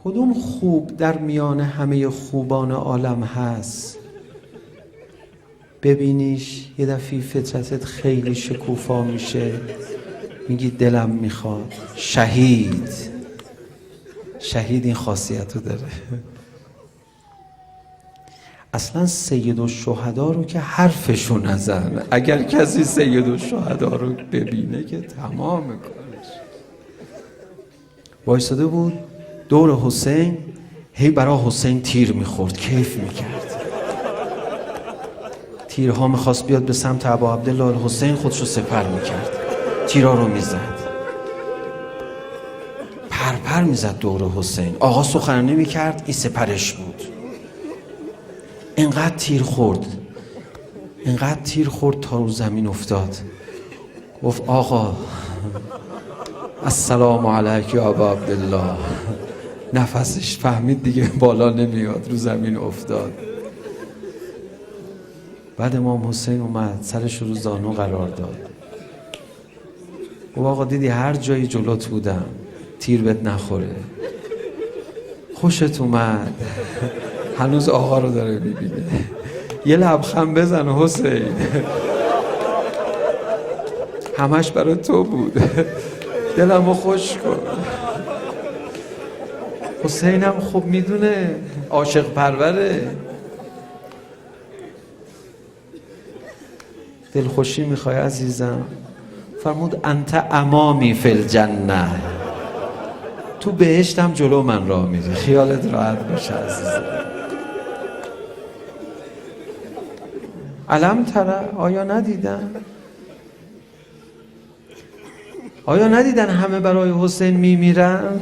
کدوم خوب در میان همه خوبان عالم هست ببینیش یه دفعه فطرتت خیلی شکوفا میشه، میگی دلم میخواد. شهید این خاصیت رو داره. اصلا سیدالشهدا رو که حرفشو نزن. اگر کسی سیدالشهدا رو ببینه که تمام کارش. وایساده بود دور حسین، هی برای حسین تیر میخورد، کیف میکرد. تیرها میخواست بیاد به سمت ابا عبدالله الحسین، خودشو سپر میکرد، تیرها رو میزد، پرپر میزد دور حسین. آقا سخنرانی میکرد، این سپرش بود. اینقدر تیر خورد تا رو زمین افتاد. گفت آقا السلام علیک یا ابا عبدالله. نفسش فهمید دیگه بالا نمیاد، رو زمین افتاد. بعد امام حسین اومد، سرش رو زانو قرار داد. گفت آقا دیدی هر جایی جلوت بودم تیر بهت نخوره، خوشت اومد. هنوز آقا رو داره میبینه. یه لبخند بزن حسین، همش برای تو بود، دلمو خوش کن. حسینم خب میدونه عاشق پروره، دلخوشی میخوای عزیزم؟ فرمود انت امامی فی الجنه، تو بهشتم جلو من راه میری، خیالت راحت باشه عزیزم. علم تره، آیا ندیدن همه برای حسین میمیرن؟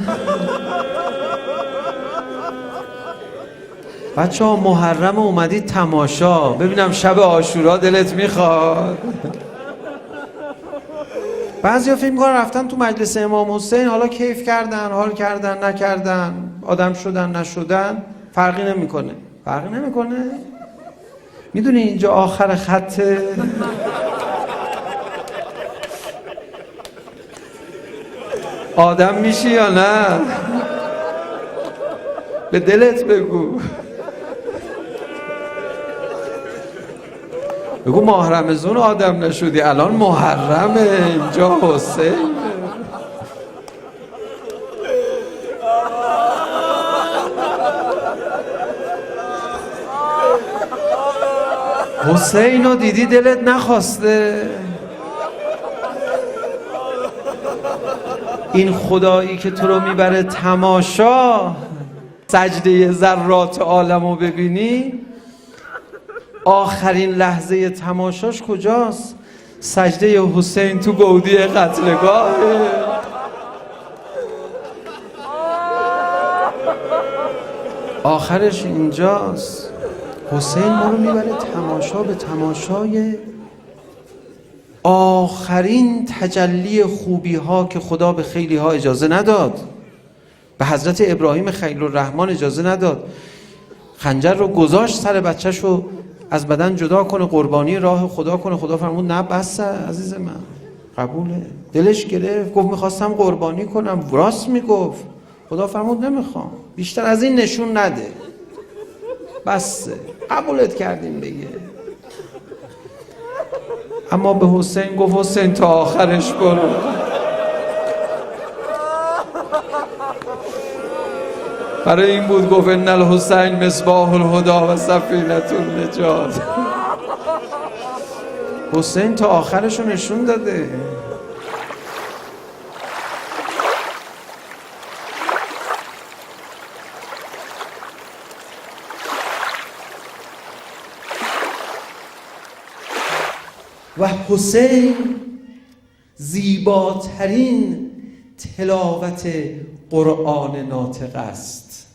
بچه ها محرم اومدید تماشا، ببینم شب عاشورا دلت میخواد. بعضیا فکر میکنن رفتن تو مجلس امام حسین، حالا کیف کردن، حال کردن، نکردن، آدم شدن، نشدن، فرقی نمیکنه. میدونی اینجا آخر خطه؟ آدم میشی یا نه؟ به دلت بگو ماه رمضان آدم نشدی، الان محرمه، اینجا حسین. حسین رو دیدی دلت نخواسته؟ این خدایی که تو رو میبره تماشا، سجده ذرات عالم رو ببینی، آخرین لحظه تماشاش کجاست؟ سجده حسین تو گودی قتلگاهه. آخرش اینجاست. حسین ما رو میبره تماشا به تماشای آخرین تجلی خوبی ها که خدا به خیلی ها اجازه نداد. به حضرت ابراهیم خلیل الرحمن اجازه نداد. خنجر رو گذاشت سر بچه‌ش رو از بدن جدا کنه، قربانی راه خدا کنه. خدا فرمود نه بسه عزیز من، قبوله. دلش گرفت، گفت میخواستم قربانی کنم. راست میگفت. خدا فرمود نمیخوام، بیشتر از این نشون نده، بسه، قبولت کردیم دیگه. اما به حسین گفت حسین تا آخرش برو. برای این بود گفت ان الحسین مصباح الهدی و سفینة النجات. حسین تا آخرش رو نشون داده. و حسین زیباترین تلاوت قرآن ناطق است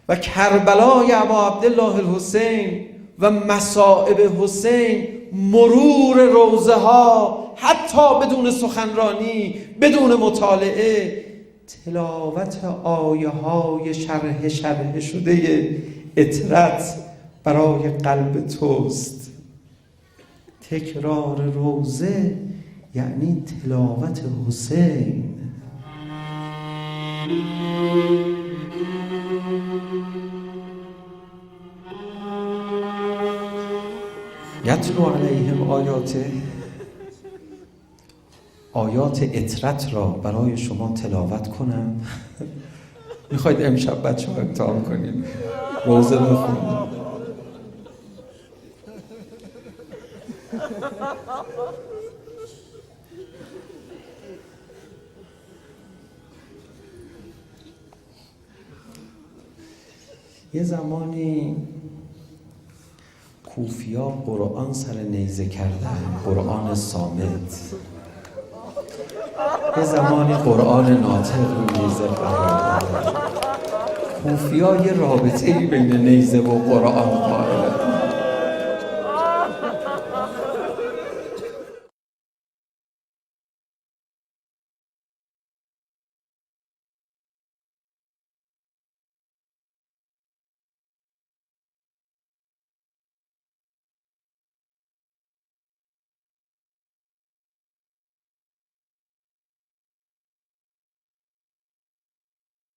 و کربلای ابا عبدالله الحسین و مصائب حسین، مرور روضه ها حتی بدون سخنرانی، بدون مطالعه، تلاوت آیه های شرح شده اطرت برای قلب توست. تکرار روضه یعنی تلاوت حسین. یتلو علیهم آیات اطرت را برای شما تلاوت کنم. میخواید امشب بچه ها امتحان کنیم روزه بخونیم؟ یه زمانی کوفیا قرآن سر نیزه کردن، قرآن صامت. یه زمانی قرآن ناطق رو نیزه قرار دادن. کوفیا یه رابطه‌ای بین نیزه و قرآن قائلن.